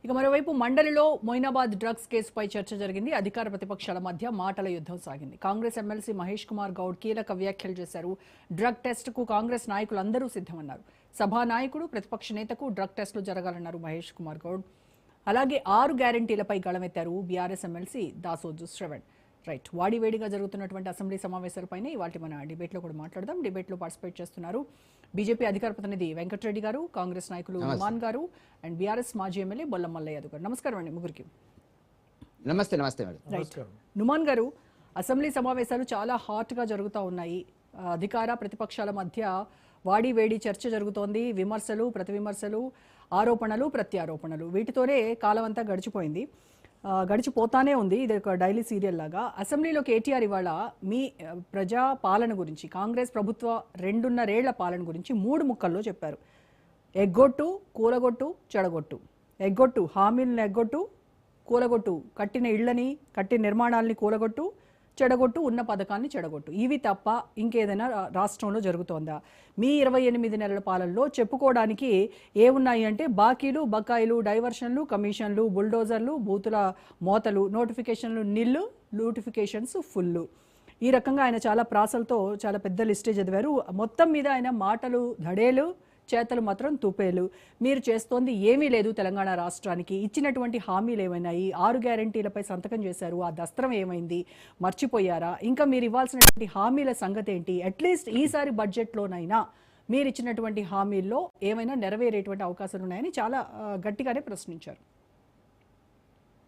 ఇక మరోవైపు మండలిలో మొయినాబాద్ డ్రగ్స్ కేసుపై చర్చ జరిగింది. అధికార ప్రతిపక్షాల మధ్య మాటల యుద్ధం సాగింది. కాంగ్రెస్ ఎమ్మెల్సీ మహేష్ కుమార్ గౌడ్ కీలక వ్యాఖ్యలు చేశారు. డ్రగ్ టెస్ట్ కు కాంగ్రెస్ నాయకులందరూ సిద్ధమన్నారు. సభా నాయకుడు ప్రతిపక్ష నేతకు డ్రగ్ టెస్టులు జరగాలన్నారు మహేష్ కుమార్ గౌడ్. అలాగే 6 గ్యారంటీలపై గళమెత్తారు BRS MLC Dasoju Sravan. Right, వాడివేడిగా జరుగుతున్నటువంటి అసెంబ్లీ సమావేశాలపైనే ఇవాళ మన డిబేట్లో కూడా మాట్లాడదాం. డిబేట్లో పార్టిసిపేట్ చేస్తున్నారు బీజేపీ అధికార ప్రతినిధి వెంకటరెడ్డి గారు, కాంగ్రెస్ నాయకులు నుమాన్ గారు అండ్ బీఆర్ఎస్ మాజీ ఎమ్మెల్యే బొల్లం మల్లయ్య గారు. నమస్కారం అండి ముగ్గురికి. నమస్తే. నమస్తే మేడం. రైట్, నుమాన్ గారు, అసెంబ్లీ సమావేశాలు చాలా హాట్గా జరుగుతూ ఉన్నాయి. అధికార ప్రతిపక్షాల మధ్య వాడి వేడి చర్చ జరుగుతోంది. విమర్శలు, ప్రతి విమర్శలు, ఆరోపణలు, ప్రత్యారోపణలు, వీటితోనే కాలం అంతా గడిచిపోతానే ఉంది. ఇది ఒక డైలీ సీరియల్ లాగా. అసెంబ్లీలో కేటీఆర్ ఇవాళ మీ ప్రజా పాలన గురించి, కాంగ్రెస్ ప్రభుత్వ 2.5 ఏళ్ల పాలన గురించి 3 ముక్కల్లో చెప్పారు. ఎగ్గొట్టు, కూలగొట్టు, చెడగొట్టు. ఎగ్గొట్టు, హామీలను ఎగ్గొట్టు, కూలగొట్టు, కట్టిన ఇళ్లని, కట్టిన నిర్మాణాలని కూలగొట్టు, చెడగొట్టు, ఉన్న పథకాన్ని చెడగొట్టు. ఇవి తప్ప ఇంకేదైనా రాష్ట్రంలో జరుగుతోందా? మీ 28 నెలల పాలనలో చెప్పుకోవడానికి ఏమున్నాయి అంటే బాకీలు, బకాయిలు, డైవర్షన్లు, కమిషన్లు, బుల్డోజర్లు, బూతుల మోతలు, నోటిఫికేషన్లు నిల్లు, నోటిఫికేషన్స్ ఫుల్లు. ఈ రకంగా ఆయన చాలా ప్రాసలతో చాలా పెద్ద లిస్టే చదివారు. మొత్తం మీద ఆయన మాటలు ధడేలు, చేతలు మాత్రం తుపేలు. మీరు చేస్తోంది ఏమీ లేదు తెలంగాణ రాష్ట్రానికి. ఇచ్చినటువంటి హామీలు ఏమైనాయి? 6 గ్యారంటీలపై సంతకం చేశారు. ఆ దస్త్రం ఏమైంది? మర్చిపోయారా? ఇంకా మీరు ఇవ్వాల్సినటువంటి హామీల సంగతి ఏంటి? అట్లీస్ట్ ఈసారి బడ్జెట్లోనైనా మీరు ఇచ్చినటువంటి హామీల్లో ఏమైనా నెరవేరేటువంటి అవకాశాలు ఉన్నాయని చాలా గట్టిగానే ప్రశ్నించారు.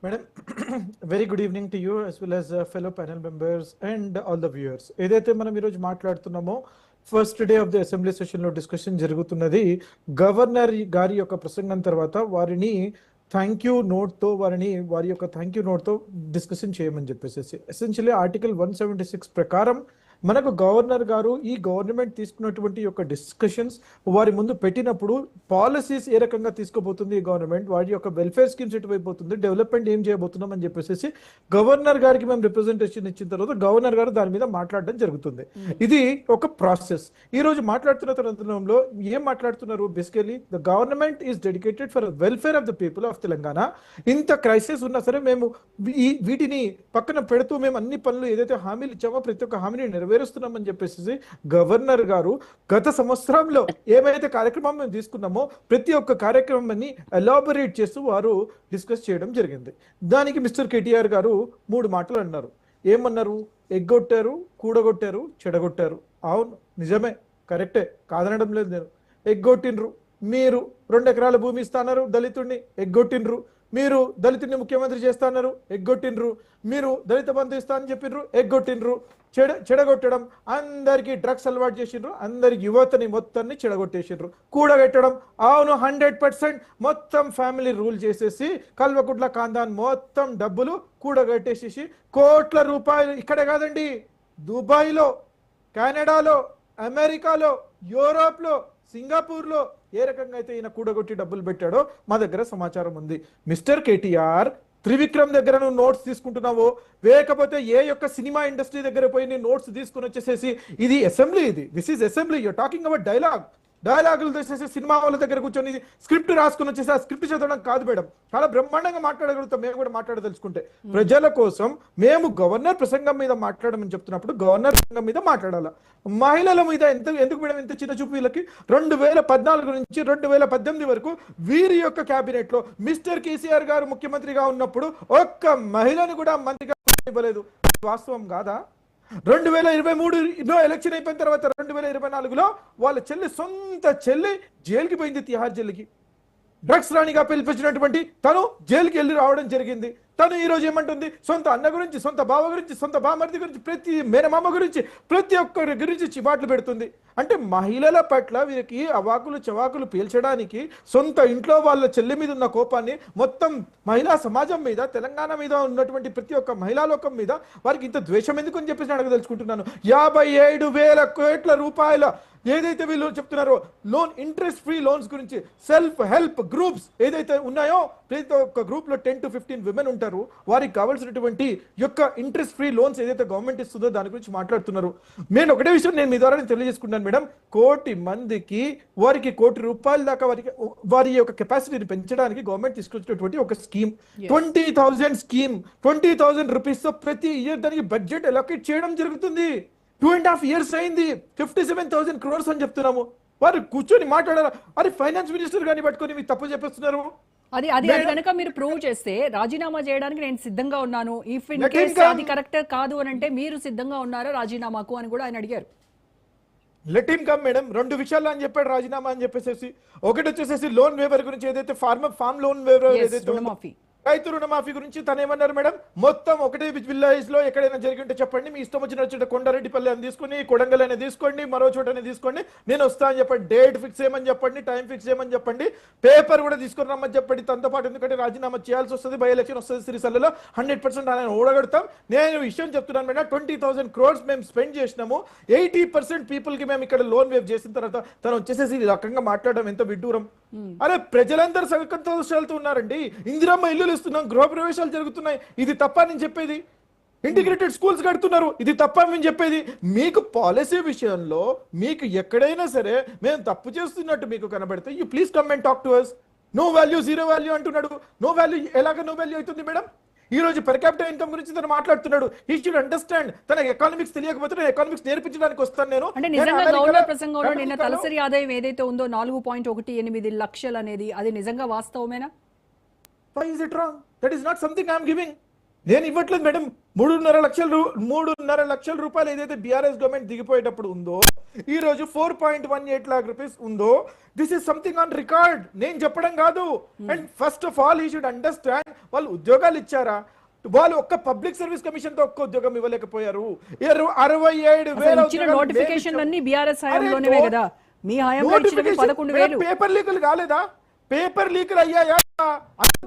Madam, very good evening to you as well as fellow panel members and all the viewers. ఏదైతే మనం ఈరోజు మాట్లాడుతున్నామో first day of the assembly session లో డిస్కషన్ జరుగుతున్నది. గవర్నర్ గారి యొక్క ప్రసంగం తర్వాత వారిని థ్యాంక్ యూ నోట్ తో వారి యొక్క థ్యాంక్ యూ నోట్ తో డిస్కషన్ చేయమని చెప్పేసి ఎసెన్షియల్లీ ఆర్టికల్ 176 ప్రకారం మనకు గవర్నర్ గారు ఈ గవర్నమెంట్ తీసుకున్నటువంటి యొక్క డిస్కషన్స్ వారి ముందు పెట్టినప్పుడు పాలసీస్ ఏ రకంగా తీసుకోబోతుంది ఈ గవర్నమెంట్, వారి యొక్క వెల్ఫేర్ స్కీమ్స్ ఎటువైపోతుంది, డెవలప్మెంట్ ఏం చేయబోతున్నాం అని చెప్పేసి గవర్నర్ గారికి మేము రిప్రజెంటేషన్ ఇచ్చిన తర్వాత గవర్నర్ గారు దాని మీద మాట్లాడడం జరుగుతుంది. ఇది ఒక ప్రాసెస్. ఈ రోజు మాట్లాడుతున్న తరుణంలో ఏం మాట్లాడుతున్నారు? Basically the government is dedicated for welfare of the people of Telangana. ఇంత క్రైసిస్ ఉన్నా సరే మేము వీటిని పక్కన పెడుతూ మేము అన్ని పనులు ఏదైతే హామీలు ఇచ్చామో ప్రతి ఒక్క హామీని నెరవేరుస్తున్నామని చెప్పేసి గవర్నర్ గారు గత సంవత్సరంలో ఏమైతే కార్యక్రమం మేము తీసుకున్నామో ప్రతి ఒక్క కార్యక్రమాన్ని ఎలాబొరేట్ చేస్తూ వారు డిస్కస్ చేయడం జరిగింది. దానికి మిస్టర్ కేటీఆర్ గారు 3 మాటలు అన్నారు. ఏమన్నారు? ఎగ్గొట్టారు, కూడగొట్టారు, చెడగొట్టారు. అవును, నిజమే, కరెక్టే, కాదనడం లేదు నేను. ఎగ్గొట్టినరు. మీరు 2 ఎకరాల భూమి ఇస్తాన్నారు దళితుడిని, ఎగ్గొట్టినరు. మీరు దళితుడిని ముఖ్యమంత్రి చేస్తాన్నారు, ఎగ్గొట్టినరు. మీరు దళిత బంధు ఇస్తా అని చెప్పినరు, ఎగ్గొట్టినరు. చెడగొట్టడం, అందరికీ డ్రగ్స్ అలవాటు చేసిండ్రు, అందరికి యువతని మొత్తాన్ని చెడగొట్టేసిండ్రు. కూడగట్టడం, అవును 100% మొత్తం ఫ్యామిలీ రూల్ చేసేసి కల్వకుట్ల ఖాందాన్ మొత్తం డబ్బులు కూడగట్టేసేసి కోట్ల రూపాయలు ఇక్కడే కాదండి, దుబాయ్లో, కెనడాలో, అమెరికాలో, యూరోప్లో, సింగపూర్లో ఏ రకంగా అయితే ఈయన కూడగొట్టి డబ్బులు పెట్టాడో మా దగ్గర సమాచారం ఉంది. మిస్టర్ కేటీఆర్, త్రివిక్రమ్ దగ్గర నువ్వు నోట్స్ తీసుకుంటున్నావో, లేకపోతే ఏ యొక్క సినిమా ఇండస్ట్రీ దగ్గర పోయి నీ నోట్స్ తీసుకుని వచ్చేసేసి ఇది assembly, this is assembly, you're talking about డైలాగులు తెసేసి సినిమా వాళ్ళ దగ్గర కూర్చొని స్క్రిప్ట్ రాసుకుని వచ్చేసి ఆ స్క్రిప్ట్ చదవడం కాదు మేడం. చాలా బ్రహ్మాండంగా మాట్లాడగలుగుతాం, మేము కూడా మాట్లాడదలుచుకుంటే. ప్రజల కోసం మేము గవర్నర్ ప్రసంగం మీద మాట్లాడమని చెప్తున్నప్పుడు గవర్నర్ ప్రసంగం మీద మాట్లాడాలా. మహిళల మీద ఎందుకు మేడం ఇంత చిన్న చూపు వీళ్ళకి? 2014 నుంచి 2018 వరకు వీరి యొక్క క్యాబినెట్ లో మిస్టర్ కేసీఆర్ గారు ముఖ్యమంత్రిగా ఉన్నప్పుడు ఒక్క మహిళను కూడా మంత్రిగా ఇవ్వలేదు. వాస్తవం కాదా? 2023 ఎలక్షన్ అయిపోయిన తర్వాత 2024లో వాళ్ళ సొంత చెల్లి జైలుకి పోయింది, తిహార్ జైలుకి. డ్రగ్స్ రాణిగా పిలిపించినటువంటి తను జైలుకి వెళ్ళి రావడం జరిగింది. తను ఈ రోజు ఏమంటుంది? సొంత అన్న గురించి, సొంత బావ గురించి, సొంత బామర్ది గురించి, ప్రతి మేనమామ గురించి, ప్రతి ఒక్కరి గురించి చివాట్లు పెడుతుంది. అంటే మహిళల పట్ల వీరికి అవాకులు చవాకులు పీల్చడానికి సొంత ఇంట్లో వాళ్ళ చెల్లి మీద ఉన్న కోపాన్ని మొత్తం మహిళా సమాజం మీద, తెలంగాణ మీద ఉన్నటువంటి ప్రతి ఒక్క మహిళా లోకం మీద వారికి ఇంత ద్వేషం ఎందుకు అని చెప్పేసి అడగదలుచుకుంటున్నాను. 57,000 కోట్ల రూపాయల ఏదైతే వీళ్ళు చెప్తున్నారో లోన్ ఇంట్రెస్ట్ ఫ్రీ లోన్స్ గురించి, సెల్ఫ్ హెల్ప్ గ్రూప్స్ ఏదైతే ఉన్నాయో, ప్రతి ఒక్క గ్రూప్ లో 10 to 15 విమెన్ ఉంటారు, వారికి కావాల్సినటువంటి యొక్క ఇంట్రెస్ట్ ఫ్రీ లోన్స్ ఏదైతే గవర్నమెంట్ ఇస్తుందో దాని గురించి మాట్లాడుతున్నారు. నేను ఒకటే విషయం నేను మీ ద్వారా తెలియజేసుకుంటాను మేడం, 1 కోటి మందికి వారికి 1 కోటి రూపాయల దాకా వారి యొక్క కెపాసిటీని పెంచడానికి గవర్నమెంట్ తీసుకొచ్చినటువంటి ఒక స్కీమ్, 20,000 స్కీమ్, 20,000 రూపీస్ తో ప్రతి ఇయర్ దానికి బడ్జెట్ అలొకేట్ చేయడం జరుగుతుంది. 2.5 years అయింది, 57,000 crores అని చెప్తున్నాము. వారు కూర్చొని మాట్లాడారా? అది ఫైనాన్స్ మినిస్టర్ గాని పట్టుకొని మీకు తప్పు చెప్పేస్తున్నారు. అది కనుక మీరు ప్రూవ్ చేస్తే రాజీనామా చేయడానికి నేను సిద్ధంగా ఉన్నాను, ఇఫ్ ఇన్ కేస్ అది కరెక్ట్ కాదు అని అంటే మీరు సిద్ధంగా ఉన్నారా రాజీనామాకు అని కూడా ఆయన అడిగారు. Let him come madam. 2 విషయాలు అని చెప్పాడు రాజీనామా అని చెప్పేసి. ఒకటి వచ్చేసి లోన్ వేవర్ గురించి, ఏదైతే ఫార్మ్ లోన్ వేవర్ ఏదైతే రుణమాఫీ, రైతు రుణమాఫీ గురించి తను ఏమన్నారు మేడం, మొత్తం ఒకటే విలేజ్ లో ఎక్కడైనా జరిగి ఉంటే చెప్పండి, మీ ఇష్టం వచ్చిన చోట కొండారెడ్డిపల్లి అని తీసుకుని, కొడంగల్ అని తీసుకోండి, మరో చోటనే తీసుకోండి, నేను వస్తా అని చెప్పండి, డేట్ ఫిక్స్ చేయమని చెప్పండి, టైం ఫిక్స్ చేయమని చెప్పండి, పేపర్ కూడా తీసుకుని రమ్మని చెప్పండి. తనతో పాటు ఎందుకంటే రాజీనామా చేయాల్సి వస్తుంది, బై ఎలక్షన్ వస్తుంది సిరిసిల్లలో, 100% ఆయన ఓడగడతాం. నేను విషయం చెప్తున్నాను మేడం, 20,000 crores మేము స్పెండ్ చేసినాము, 80% పీపుల్ కి మేము ఇక్కడ లోన్ వేవ్ చేసిన తర్వాత తను వచ్చేసేసి ఈ రకంగా మాట్లాడడం ఎంత విడ్డూరం. అరే ప్రజలందరూ సంతోషాలతో ఉన్నారండి, ఇందిరమ్మ ఇల్లులు ఇస్తున్నాం, గృహప్రవేశాలు జరుగుతున్నాయి, ఇది తప్ప నేను చెప్పేది. ఇంటిగ్రేటెడ్ స్కూల్స్ కడుతున్నారు, ఇది తప్ప మేము చెప్పేది. మీకు పాలసీ విషయంలో మీకు ఎక్కడైనా సరే మేము తప్పు చేస్తున్నట్టు మీకు కనబడితే you please come and talk to us. No value, zero value అంటున్నాడు. నో వాల్యూ ఎలాగ నో వాల్యూ అవుతుంది మేడం? ఈ రోజు పర్ క్యాపిటల్ ఇన్కమ్ గురించి తను మాట్లాడుతున్నాడు. He should understand. తన ఎకనామిక్స్ తెలియకపోతే నేను ఎకనామిక్స్ నేర్పించడానికి వస్తాను నేను. అంటే నిజంగా గవర్నర్ ప్రసంగంలో నిన్న తలసరి ఆదాయం ఏదైతే ఉందో 4.18 లక్షలు అనేది, అది నిజంగా వాస్తవమేనా? Why is it wrong? That is not something I am giving. నేను ఇవ్వట్లేదు మేడం. 3.5 లక్షల రూపాయలు ఏదైతే బీఆర్ఎస్ గవర్నమెంట్ దిగిపోయేటప్పుడు ఉందో, ఈ రోజు 4.18 lakh rupees ఉందో, this is something on record. నేను చెప్పడం కాదు. And first of all he should understand, వాళ్ళు ఉద్యోగాలు ఇచ్చారా? వాళ్ళు ఒక్క పబ్లిక్ సర్వీస్ కమిషన్ తో ఒక్క ఉద్యోగం ఇవ్వలేకపోయారు. 67,000 నోటిఫికేషన్ అన్ని బీఆర్ఎస్ హయాంలోనే కదా, మీ హయాంలో ఇచ్చినవి 11,000. పేపర్ లీకులు కాలేదా? పేపర్ లీకులు అయ్యాయా?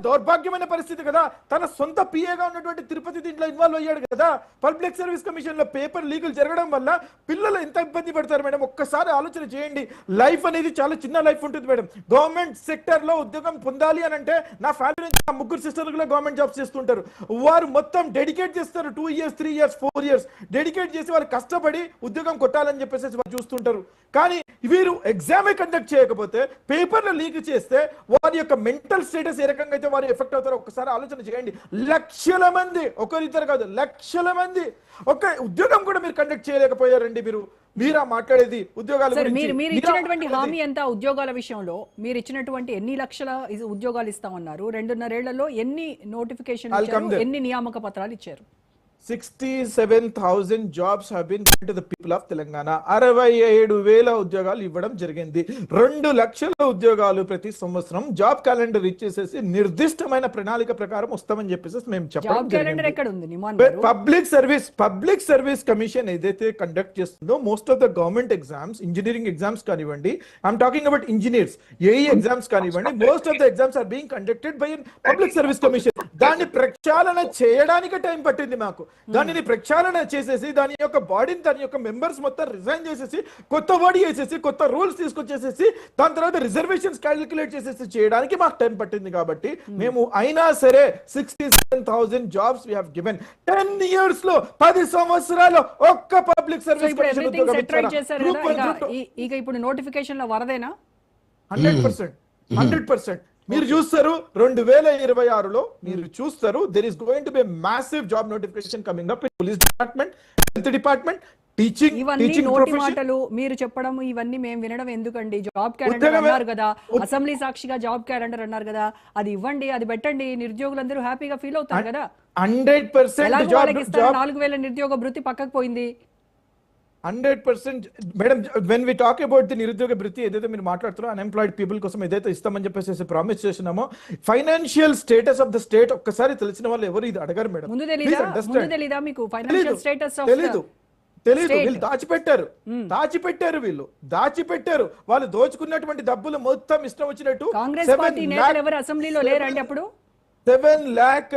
దౌర్భాగ్యమైన పరిస్థితి కదా. తన సొంత పిఏగా ఉన్నటువంటి తిరుపతి దీంట్లో ఇన్వాల్వ్ అయ్యాడు కదా. పబ్లిక్ సర్వీస్ కమిషన్ లో పేపర్ లీకులు జరగడం వల్ల పిల్లలు ఎంత ఇబ్బంది పడతారు మేడం. ఒక్కసారి ఆలోచన చేయండి. లైఫ్ అనేది చాలా చిన్న లైఫ్ ఉంటుంది మేడం. గవర్నమెంట్ సెక్టర్ లో ఉద్యోగం పొందాలి అని అంటే, నా ఫ్యామిలీ నుంచి నా 3 సిస్టర్లు కూడా గవర్నమెంట్ జాబ్స్ చేస్తుంటారు. వారు మొత్తం డెడికేట్ చేస్తారు, 2 years 3 years 4 years డెడికేట్ చేసి వారు కష్టపడి ఉద్యోగం కొట్టాలని చెప్పేసి వారు చూస్తుంటారు. కానీ వీరు ఎగ్జామే కండక్ట్ చేయకపోతే, పేపర్లో లీక్ చేస్తే వారి యొక్క మెంటల్ స్టేటస్ ఏ రకంగా అయితే వారు ఎఫెక్ట్ అవుతారో ఒక్కసారి ఆలోచన చేయండి. లక్షల మంది, ఒకరిద్దరు కాదు, లక్షల మంది ఒక ఉద్యోగం కూడా మీరు కండక్ట్ చేయలేకపోయారండి. మీరా మాట్లాడేది ఉద్యోగాల గురించి? మీరు ఇచ్చినటువంటి హామీ ఎంత ఉద్యోగాల విషయంలో? మీరు ఇచ్చినటువంటి ఎన్ని లక్షల ఉద్యోగాలు ఇస్తామన్నారు? 2.5 ఏళ్లలో ఎన్ని నోటిఫికేషన్ ఇచ్చారు, ఎన్ని నియామక పత్రాలు ఇచ్చారు? 67,000 jobs have been given to the people of Telangana. 67,000 ఉద్యోగాలు ఇవ్వడం జరిగింది. 2 లక్షల ఉద్యోగాలు ప్రతి సంవత్సరం జాబ్ క్యాలెండర్ ఇచ్చేసేసి నిర్దిష్టమైన ప్రణాళిక ప్రకారం వస్తామని చెప్పేసి మేము చెప్పడం జరిగింది. పబ్లిక్ సర్వీస్ కమిషన్ ఏదైతే కండక్ట్ చేస్తుందో, most of the government exams, engineering exams కానివ్వండి, I'm talking about engineers, AE exams కానివ్వండి, most of the exams are being conducted by public service commission. దాన్ని ప్రక్షాళన చేయడానికి టైం పట్టింది మాకు. దానిని ప్రక్షాళన చేసేసి దాని యొక్క బాడీని, దాని యొక్క మెంబర్స్ మొత్తం రిజైన్ చేసేసి, కొత్త బాడీ వేసేసి, కొత్త రూల్స్ తీసుకొచ్చేసేసి, దాని తర్వాత రిజర్వేషన్స్ క్యాలిక్యులేట్ చేసేసి చేయడానికి మాకు టైం పట్టింది. కాబట్టి మేము అయినా సరే 67,000 jobs we have given. 10 years లో 10 సంవత్సరాలు ఒక్క పబ్లిక్ సర్వీస్ కమిషన్ ఉద్యోగం ఇచ్చారు. ఇక ఇప్పుడు నోటిఫికేషన్ లో వరదేనా? 100%. మీరు చూస్తారు 2026లో మీరు చూస్తారు, there is going to be a massive job notification coming up in police department, health department, teaching నోటి మాటలు మీరు చెప్పడం, ఇవన్నీ మేము వినడం ఎందుకండి? జాబ్ క్యాలెండర్ అన్నారు కదా, అసెంబ్లీ సాక్షిగా జాబ్ క్యాలెండర్ అన్నారు కదా, అది ఇవ్వండి, అది పెట్టండి, నిరుద్యోగులందరూ హ్యాపీగా ఫీల్ అవుతారు కదా. 100% 4,000 నిరుద్యోగ భృతి పక్కకు పోయింది. 100% madam. When we talk about the నిరుద్యోగ భృతి ఏదైతే మీరు మాట్లాడుతున్నారో, అన్ఎంప్లాయిడ్ పీపుల్ కోసం ఏదైతే ఇస్తామని చెప్పేసి ప్రామిస్ చేసినామో, financial status of the state ఒక్కసారి తెలిసిన వాళ్ళు ఎవరు ఇది అడగారు మేడం. తెలీదా మీకు ఫైనాన్షియల్ స్టేటస్? తెలీదు. వీళ్ళు దాచిపెట్టారు. వాళ్ళు దోచుకున్నటువంటి డబ్బులు మొత్తం ఇష్టం వచ్చినట్టు. కాంగ్రెస్ పార్టీ నేతలు ఎవరు అసెంబ్లీలో లేరండి అప్పుడు? 7 lakh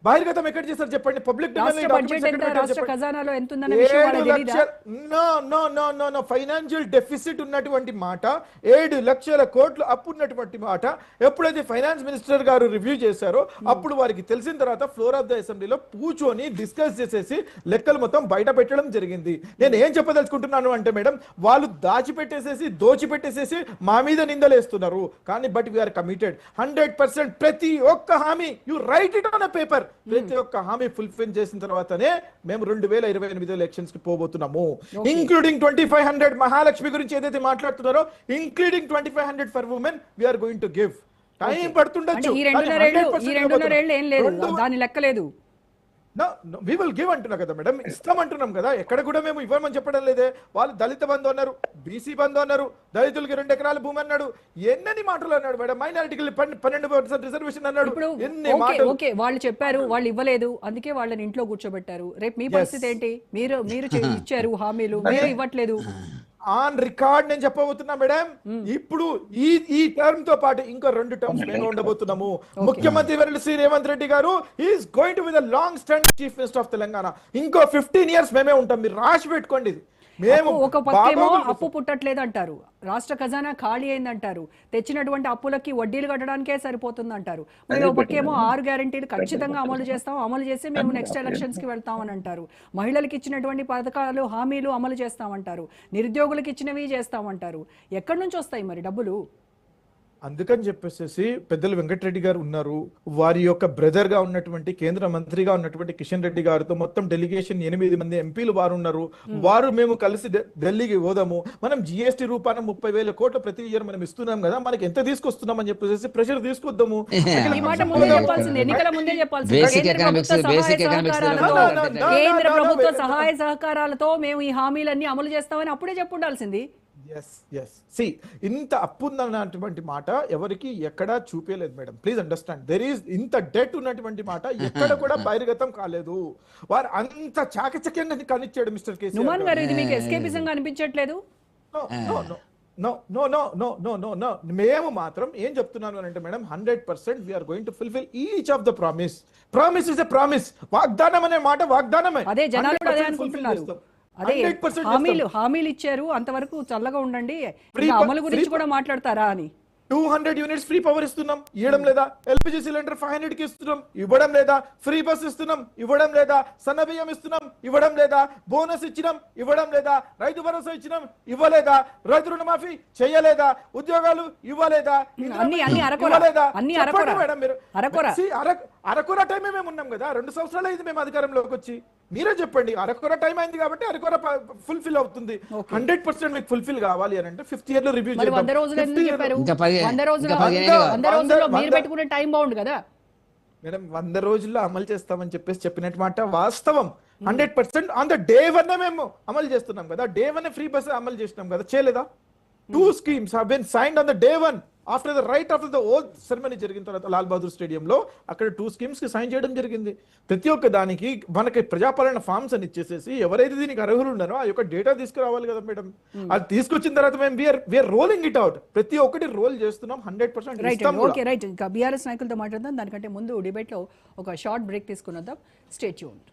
బహిర్గతం ఎక్కడ చేస్తారు చెప్పండి? పబ్లిక్ రాష్ట్ర బడ్జెట్ ఎంత, రాష్ట్ర ఖజానాలో ఎంత ఉందన్న విషయం వాళ్ళకి తెలీదా? ఫైనాన్షియల్ డెఫిసిట్ ఉన్నటువంటి మాట, 7 లక్షల కోట్లు అప్పు ఉన్నటువంటి మాట ఎప్పుడైతే ఫైనాన్స్ మినిస్టర్ గారు రివ్యూ చేశారో అప్పుడు వారికి తెలిసిన తర్వాత ఫ్లోర్ ఆఫ్ ద అసెంబ్లీలో కూర్చొని డిస్కస్ చేసేసి లెక్కలు మొత్తం బయట పెట్టడం జరిగింది. నేను ఏం చెప్పదలుచుకుంటున్నాను అంటే మేడం, వాళ్ళు దాచిపెట్టేసేసి దోచిపెట్టేసేసి మా మీద నిందలేస్తున్నారు. కానీ బట్ వీఆర్ కమిటెడ్ 100%. ప్రతి ఒక్క హామీ you right it on a paper, ప్రతి ఒక్క హామీ ఫుల్ఫిల్ చేసిన తర్వాతనే మేము 2028 ఎలక్షన్స్ కి పోబోతున్నాము. ఇంక్లూడింగ్ 2500 మహాలక్ష్మి గురించి ఏదైతే మాట్లాడుతున్నారో, including 2500 for women we're going to give. Time పడుతుండొచ్చు, ఈ 2.5 ఏళ్ళు ఏం లేదు, దాని లెక్క లేదు. వి విల్ గివ్ అంటున్నా కదా మేడం, ఇస్తామంటున్నాం కదా. ఎక్కడ కూడా మేము ఇవ్వమని చెప్పడం లేదే. వాళ్ళు దళిత బంధు అన్నారు, బీసీ బంధు అన్నారు, దళితులకి 2 ఎకరాల భూమి అన్నాడు, ఎన్నని మాటలు అన్నాడు మేడం. మైనారిటీకి 12% రిజర్వేషన్ అన్నాడు. ఎన్ని మాటలు. ఓకే, వాళ్ళు చెప్పారు, వాళ్ళు ఇవ్వలేదు, అందుకే వాళ్ళని ఇంట్లో కూర్చోబెట్టారు. రేపు మీ పరిస్థితి ఏంటి? మీరు ఇచ్చారు హామీలు, మీరు ఇవ్వట్లేదు. ఆన్ రికార్డ్ నేను చెప్పబోతున్నా మేడం. ఇప్పుడు ఈ టర్మ్ తో పాటు ఇంకో 2 టర్మ్స్ మేము ఉండబోతున్నాము. ముఖ్యమంత్రి వర్యులు శ్రీ రేవంత్ రెడ్డి గారు is going to be the long standing chief minister of Telangana. ఇంకో 15 years మేమే ఉంటాం, మీరు రాసి పెట్టుకోండి. మేము ఒక పక్కేమో అప్పు పుట్టట్లేదు అంటారు, రాష్ట్ర ఖజానా ఖాళీ అయిందంటారు, తెచ్చినటువంటి అప్పులకి వడ్డీలు కట్టడానికే సరిపోతుంది అంటారు. మరి ఒక పక్కేమో 6 గ్యారెంటీలు ఖచ్చితంగా అమలు చేస్తాం, అమలు చేసి మేము నెక్స్ట్ ఎలక్షన్స్ కి వెళ్తామని అంటారు. మహిళలకు ఇచ్చినటువంటి పథకాలు హామీలు అమలు చేస్తామంటారు, నిరుద్యోగులకు ఇచ్చినవి చేస్తామంటారు. ఎక్కడి నుంచి వస్తాయి మరి డబ్బులు? అందుకని చెప్పేసి పెద్దలు వెంకటరెడ్డి గారు ఉన్నారు, వారి యొక్క బ్రదర్ గా ఉన్నటువంటి కేంద్ర మంత్రిగా ఉన్నటువంటి కిషన్ రెడ్డి గారితో మొత్తం డెలిగేషన్ 8 మంది ఎంపీలు వారు ఉన్నారు. వారు మేము కలిసి ఢిల్లీకి పోదాము, మనం జిఎస్టీ రూపాన 30,000 కోట్లు ప్రతి ఇయర్ మనం ఇస్తున్నాం కదా, మనకి ఎంత తీసుకొస్తున్నాం అని చెప్పేసి ప్రెషర్ తీసుకొద్దాము. కేంద్ర ప్రభుత్వ సహాయ సహకారాలతో మేము ఈ హామీలన్నీ అమలు చేస్తామని అప్పుడే చెప్పుండాల్సింది. ఇంత అప్పు ఉందన్నటువంటి మాట ఎవరికి ఎక్కడా చూపేలేదు madam. Please understand, there is ఇంత డెట్ ఉన్నటువంటి మాట ఎక్కడ కూడా బహిర్గతం కాలేదు. వారు అంత చాకచక్యంగా కనిచ్చాడు మిస్టర్ కేసీఆర్ గారు. ఇది మీకు ఎస్కేపిజం గా అనిపించట్లేదు? మేము మాత్రం ఏం చెప్తున్నాను అంటే madam, 100% we are going to fulfil each of the promise. Promise is a promise. వాగ్దానం అనే మాట వాగ్దానమే. అదే జనాలు అదే అనుకుంటున్నారు. అదే హామీలు ఇచ్చారు, అంతవరకు చల్లగా ఉండండి, అమలు గురించి కూడా మాట్లాడతారా అని. 200 యూనిట్స్ ఫ్రీ పవర్ ఇస్తున్నాం, ఇవ్వడం లేదా? ఎల్పిజి సిలిండర్ 500 కి ఇస్తున్నాం, ఇవ్వడం లేదా? ఫ్రీ బస్ ఇస్తున్నాం, ఇవ్వడం లేదా? సన్న బియ్యం ఇస్తున్నాం, ఇవ్వడం లేదా? బోనస్ ఇచ్చినాం, ఇవ్వడం లేదా? రైతు భరోసా ఇచ్చినాం, ఇవ్వలేదా? రైతు రుణమాఫీ చేయలేదా? ఉద్యోగాలు ఇవ్వలేదా? అరకొర టైమే మేము ఉన్నాం కదా, 2 సంవత్సరాలు అయింది మేము అధికారంలోకి వచ్చి. మీరే చెప్పండి, అరకొర టైం అయింది కాబట్టి అరకొర ఫుల్ఫిల్ అవుతుంది. 100% మీకు ఫుల్ఫిల్ కావాలి అని అంటే 5th year లో రివ్యూ చేద్దాం. 100 రోజుల్లో మీరు పెట్టుకునే టైం బాగుండు కదా మేడం. 100 రోజుల్లో అమలు చేస్తామని చెప్పినట్టు మాట వాస్తవం. 100% ఆన్ ద డే 1 మేము అమలు చేస్తున్నాం కదా. డే 1 ఫ్రీ బస్ అమలు చేస్తున్నాం కదా, చేయలేదా? 2 schemes have been signed on the day 1 after the oath ceremony జరిగిన తర్వాత లాల్ బహదూర్ స్టేడియంలో అక్కడ 2 schemes కి సైన్ చేయడం జరిగింది. ప్రతి ఒక్క దానికి మనకి ప్రజాపాలన ఫార్మ్స్ అని ఇచ్చేసేసి ఎవరైతే దీనికి అర్హులు ఉన్నారో ఆ యొక్క డేటా తీసుకురావాలి కదా మేడం. అది తీసుకొచ్చిన తర్వాత మేము వీఆర్ రోలింగ్ ఇట్ అవుట్. ప్రతి ఒక్కటి రోల్ చేస్తున్నాం. 100% ఓకే రైట్. ఇంకా బీఆర్ఎస్ నాయకులతో మాట్లాడదాం. దానికంటే ముందు డిబేట్ లో ఒక షార్ట్ బ్రేక్ తీసుకున్నద్దాం. Stay tuned.